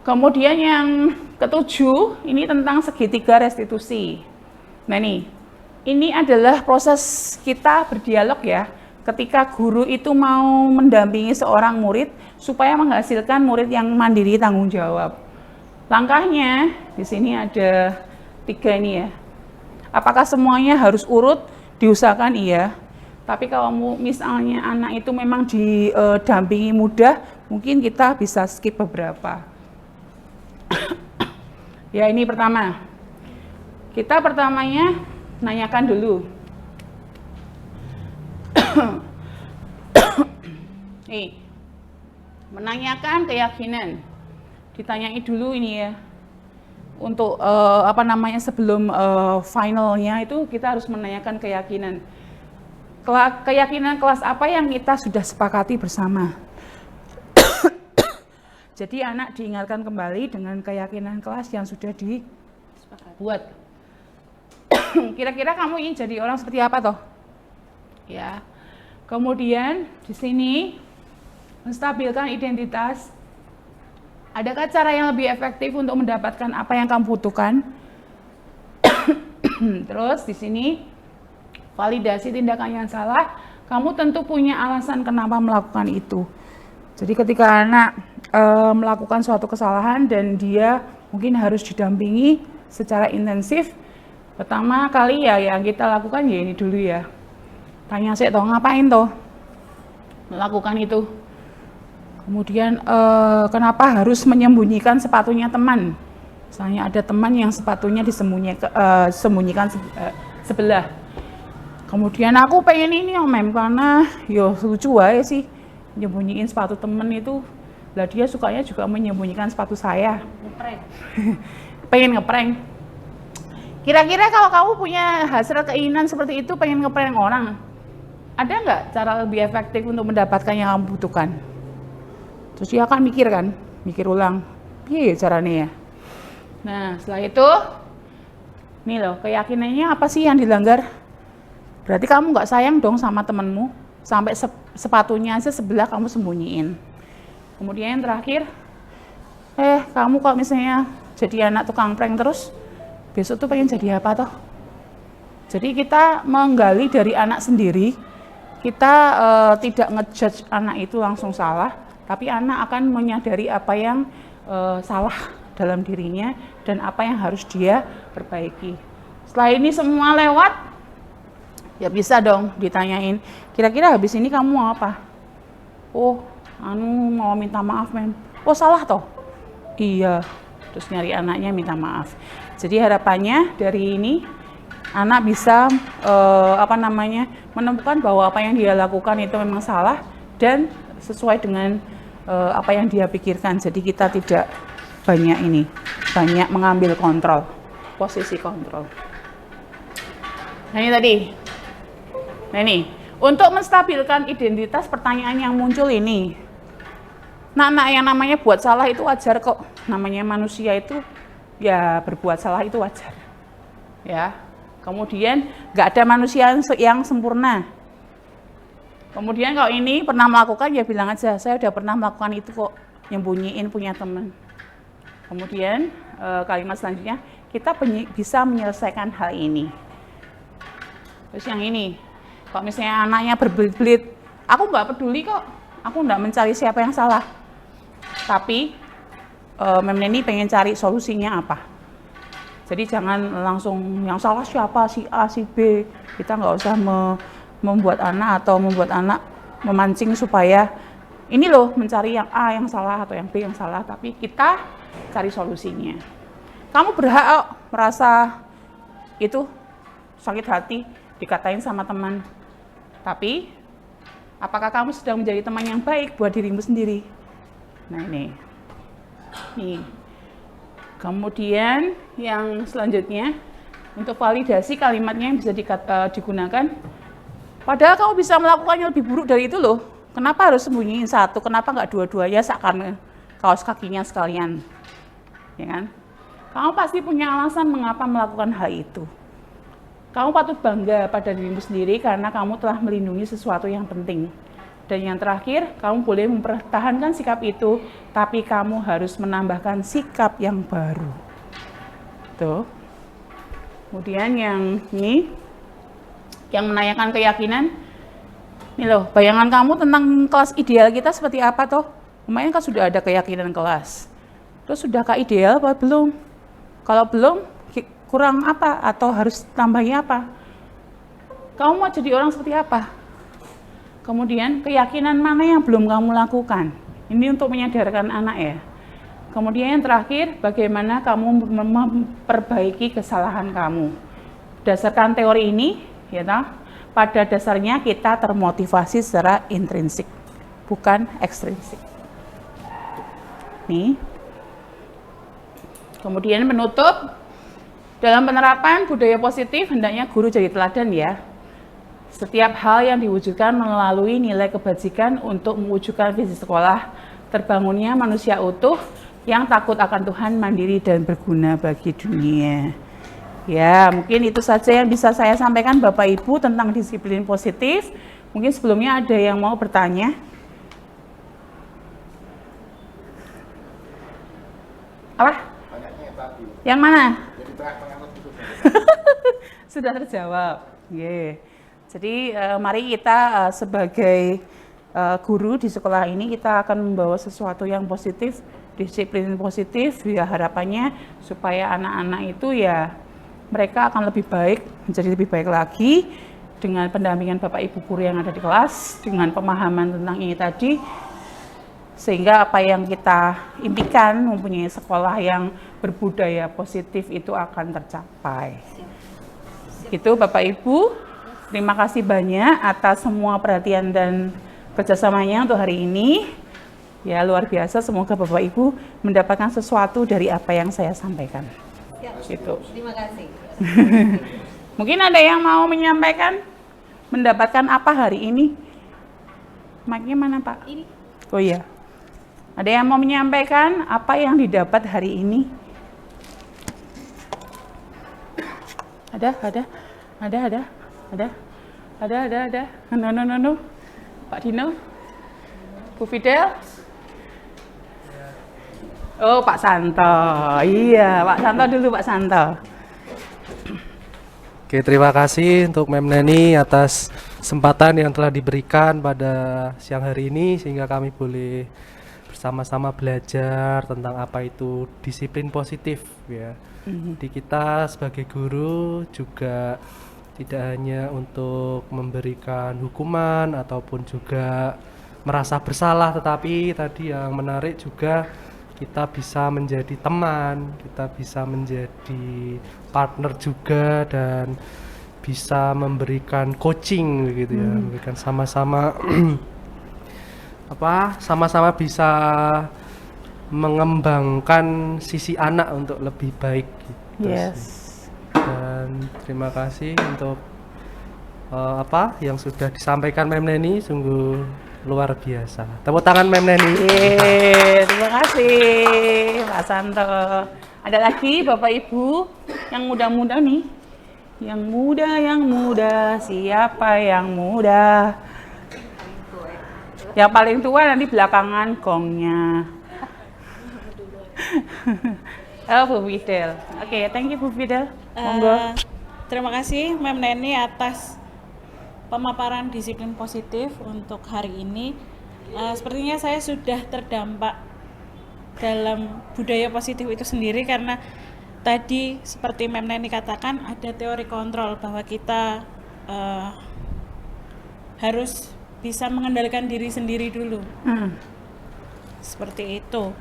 Kemudian yang ketujuh, ini tentang segitiga restitusi. Nah ini adalah proses kita berdialog ya, ketika guru itu mau mendampingi seorang murid supaya menghasilkan murid yang mandiri tanggung jawab. Langkahnya di sini ada 3 ini ya. Apakah semuanya harus urut? Diusahakan iya. Tapi kalau misalnya anak itu memang didampingi mudah, mungkin kita bisa skip beberapa. Ya ini pertama, kita pertamanya nanyakan dulu. Nih, menanyakan keyakinan. Ditanyai dulu ini ya. Untuk sebelum finalnya itu kita harus menanyakan keyakinan. Keyakinan kelas apa yang kita sudah sepakati bersama. Jadi anak diingatkan kembali dengan keyakinan kelas yang sudah dibuat. Kira-kira kamu ingin jadi orang seperti apa toh? Ya. Kemudian di sini menstabilkan identitas. Adakah cara yang lebih efektif untuk mendapatkan apa yang kamu butuhkan? Terus di sini validasi tindakan yang salah. Kamu tentu punya alasan kenapa melakukan itu. Jadi ketika anak melakukan suatu kesalahan dan dia mungkin harus didampingi secara intensif, pertama kali ya yang kita lakukan ya ini dulu ya. Tanya sih toh ngapain toh melakukan itu. Kemudian kenapa harus menyembunyikan sepatunya teman? Misalnya ada teman yang sepatunya disembunyikan sebelah. Kemudian aku pengen ini Mem karena yo lucu aja sih nyembunyiin sepatu temen itu. Lah dia sukanya juga menyembunyikan sepatu saya. Ngeprank. Pengen ngeprank. Kira-kira kalau kamu punya hasil keinginan seperti itu pengen ngeprank orang, ada nggak cara lebih efektif untuk mendapatkan yang kamu butuhkan? Terus dia akan mikir ulang, iya caranya ya. Nah setelah itu, nih loh keyakinannya apa sih yang dilanggar? Berarti kamu nggak sayang dong sama temenmu, sampai sepatunya aja sebelah kamu sembunyiin. Kemudian yang terakhir, kamu kalau misalnya jadi anak tukang prank terus, besok tuh pengen jadi apa toh? Jadi kita menggali dari anak sendiri, kita tidak ngejudge anak itu langsung salah, tapi anak akan menyadari apa yang salah dalam dirinya dan apa yang harus dia perbaiki. Setelah ini semua lewat, ya bisa dong ditanyain, kira-kira habis ini kamu mau apa? Oh, mau minta maaf, Mem. Oh, salah toh? Iya. Terus nyari anaknya minta maaf. Jadi harapannya dari ini anak bisa menemukan bahwa apa yang dia lakukan itu memang salah dan sesuai dengan apa yang dia pikirkan. Jadi kita tidak banyak mengambil kontrol, posisi kontrol. Nah ini tadi. Nah ini, untuk menstabilkan identitas pertanyaan yang muncul ini. Nah, yang namanya buat salah itu wajar kok. Namanya manusia itu ya berbuat salah itu wajar. Ya. Kemudian nggak ada manusia yang sempurna. Kemudian kalau ini pernah melakukan ya bilang aja, saya udah pernah melakukan itu kok, nyembunyiin punya teman. Kemudian kalimat selanjutnya, kita bisa menyelesaikan hal ini. Terus yang ini, kalau misalnya anaknya berbelit-belit, aku nggak peduli kok, aku nggak mencari siapa yang salah. Tapi Mem Neni pengen cari solusinya apa. Jadi jangan langsung yang salah siapa, si A, si B. Kita nggak usah membuat anak memancing supaya ini loh mencari yang A yang salah atau yang B yang salah. Tapi kita cari solusinya. Kamu berhak merasa itu sakit hati dikatain sama teman. Tapi apakah kamu sedang menjadi teman yang baik buat dirimu sendiri? Nah ini. Nih. Kemudian yang selanjutnya untuk validasi kalimatnya yang bisa digunakan. Padahal kamu bisa melakukannya lebih buruk dari itu loh. Kenapa harus sembunyiin satu? Kenapa nggak dua-duanya seakan kaos kakinya sekalian? Ya kan? Kamu pasti punya alasan mengapa melakukan hal itu. Kamu patut bangga pada dirimu sendiri karena kamu telah melindungi sesuatu yang penting. Dan yang terakhir, kamu boleh mempertahankan sikap itu, tapi kamu harus menambahkan sikap yang baru. Tuh. Kemudian yang ini, yang menanyakan keyakinan, ini loh, bayangan kamu tentang kelas ideal kita seperti apa toh? Lumayan kan sudah ada keyakinan kelas. Terus sudahkah ideal apa belum? Kalau belum, kurang apa atau harus tambahnya apa? Kamu mau jadi orang seperti apa? Kemudian keyakinan mana yang belum kamu lakukan? Ini untuk menyadarkan anak ya. Kemudian yang terakhir, bagaimana kamu memperbaiki kesalahan kamu? Berdasarkan teori ini, ya toh, pada dasarnya kita termotivasi secara intrinsik, bukan ekstrinsik. Nih. Kemudian menutup, dalam penerapan budaya positif hendaknya guru jadi teladan ya. Setiap hal yang diwujudkan melalui nilai kebajikan untuk mewujudkan visi sekolah, terbangunnya manusia utuh yang takut akan Tuhan, mandiri dan berguna bagi dunia. Ya, mungkin itu saja yang bisa saya sampaikan Bapak Ibu tentang disiplin positif. Mungkin sebelumnya ada yang mau bertanya. Apa? Yang mana? Sudah terjawab. Yeah. Jadi mari kita sebagai guru di sekolah ini kita akan membawa sesuatu yang positif, disiplin positif. Ya harapannya supaya anak-anak itu ya mereka akan lebih baik, menjadi lebih baik lagi dengan pendampingan Bapak Ibu guru yang ada di kelas, dengan pemahaman tentang ini tadi, sehingga apa yang kita impikan mempunyai sekolah yang berbudaya positif itu akan tercapai. Itu Bapak Ibu. Terima kasih banyak atas semua perhatian dan kerjasamanya untuk hari ini. Ya luar biasa, semoga Bapak Ibu mendapatkan sesuatu dari apa yang saya sampaikan. Siap. Gitu. Terima kasih. Mungkin ada yang mau menyampaikan mendapatkan apa hari ini? Mic-nya mana Pak? Ini. Oh iya. Ada yang mau menyampaikan apa yang didapat hari ini? Ada. No. Pak Dino, Bu Fidel. Oh, Pak Santo. Iya, Pak Santo dulu, Pak Santo. Oke, terima kasih untuk Mem Neni atas kesempatan yang telah diberikan pada siang hari ini sehingga kami boleh bersama-sama belajar tentang apa itu disiplin positif ya. Di kita sebagai guru juga tidak hanya untuk memberikan hukuman ataupun juga merasa bersalah, tetapi tadi yang menarik juga kita bisa menjadi teman, kita bisa menjadi partner juga, dan bisa memberikan coaching gitu ya, memberikan sama-sama sama-sama bisa mengembangkan sisi anak untuk lebih baik gitu Yes. sih. Dan terima kasih untuk yang sudah disampaikan Mem Neni, sungguh luar biasa. Tepuk tangan Mem Neni. Yeay, terima kasih Pak Santo. Ada lagi Bapak Ibu yang muda-muda nih? Yang muda, siapa yang muda? Yang paling tua nanti belakangan gongnya. Oh, Bu Fidel. Oke, thank you Bu Fidel. Monggo. Terima kasih Mem Neni atas pemaparan disiplin positif untuk hari ini. Sepertinya saya sudah terdampak dalam budaya positif itu sendiri, karena tadi seperti Mem Neni katakan ada teori kontrol bahwa kita harus bisa mengendalikan diri sendiri dulu. Seperti itu.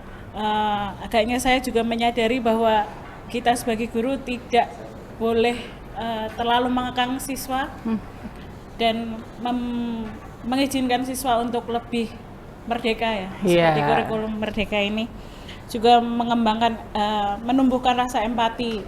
Agaknya saya juga menyadari bahwa kita sebagai guru tidak boleh terlalu mengekang siswa dan mengizinkan siswa untuk lebih merdeka ya, seperti kurikulum merdeka ini juga mengembangkan, menumbuhkan rasa empati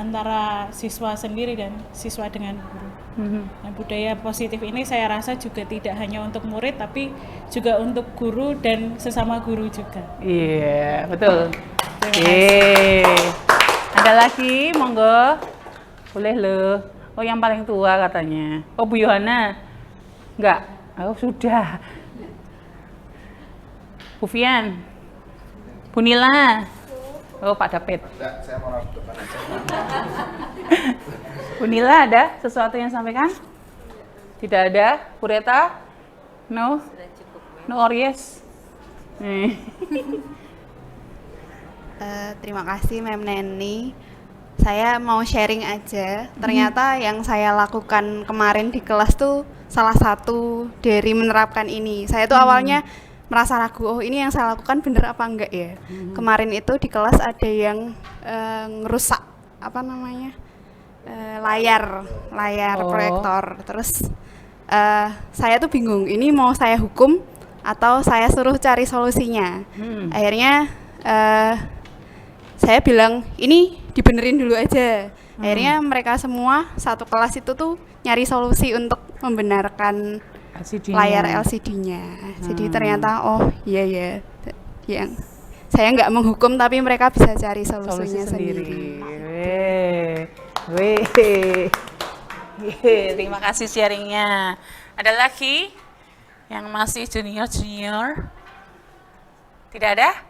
antara siswa sendiri dan siswa dengan guru. Nah, budaya positif ini saya rasa juga tidak hanya untuk murid, tapi juga untuk guru dan sesama guru juga. Iya, betul. Ada lagi, monggo. Boleh loh. Oh, yang paling tua katanya. Oh, Bu Yohana. Enggak. Oh, sudah. Bu Fian. Bu Nila. Oh, Pak David. Enggak, saya mau harus depan aja. Bu Nila, ada sesuatu yang sampaikan? Tidak ada. Bu Reta? No? No or yes? Terima kasih Mem Neni. Saya mau sharing aja. Ternyata yang saya lakukan kemarin di kelas tuh salah satu dari menerapkan ini. Saya tuh awalnya merasa ragu, oh ini yang saya lakukan bener apa enggak ya. Kemarin itu di kelas ada yang ngerusak layar proyektor. Terus saya tuh bingung, ini mau saya hukum atau saya suruh cari solusinya. Akhirnya saya bilang ini dibenerin dulu aja. Akhirnya mereka semua satu kelas itu tuh nyari solusi untuk membenarkan layar LCD-nya. Jadi ternyata oh iya ya, yang saya nggak menghukum tapi mereka bisa cari solusinya sendiri. Terima kasih sharingnya. Ada lagi yang masih junior? Tidak ada?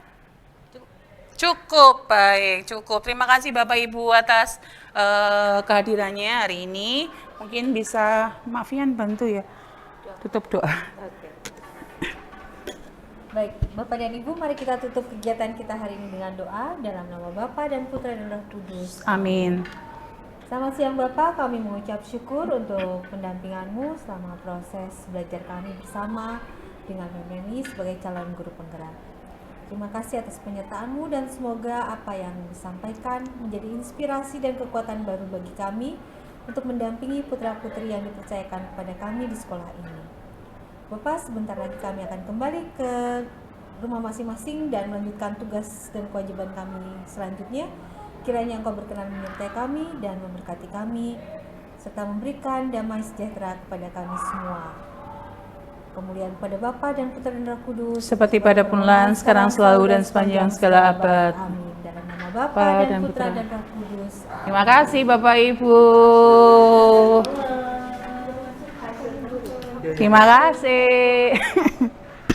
Cukup, baik, cukup. Terima kasih Bapak Ibu atas kehadirannya hari ini. Mungkin bisa Mafian bantu ya, tutup doa. Baik, Bapak dan Ibu, mari kita tutup kegiatan kita hari ini dengan doa dalam nama Bapa dan Putra dan Roh Kudus. Amin. Selamat siang Bapak, kami mengucap syukur untuk pendampinganmu selama proses belajar kami bersama dengan Mem Neni sebagai calon guru penggerak. Terima kasih atas penyertaanmu dan semoga apa yang disampaikan menjadi inspirasi dan kekuatan baru bagi kami untuk mendampingi putra-putri yang dipercayakan kepada kami di sekolah ini. Bapak, sebentar lagi kami akan kembali ke rumah masing-masing dan melanjutkan tugas dan kewajiban kami selanjutnya. Kiranya Engkau berkenan menyertai kami dan memberkati kami, serta memberikan damai sejahtera kepada kami semua. Kemuliaan pada Bapa dan Putra dan Roh Kudus, Seperti pada permulaan, sekarang, selalu, dan sepanjang segala abad. Amin. Dalam nama Bapa dan Putra dan Roh Kudus. Terima kasih Bapak Ibu. Terima kasih.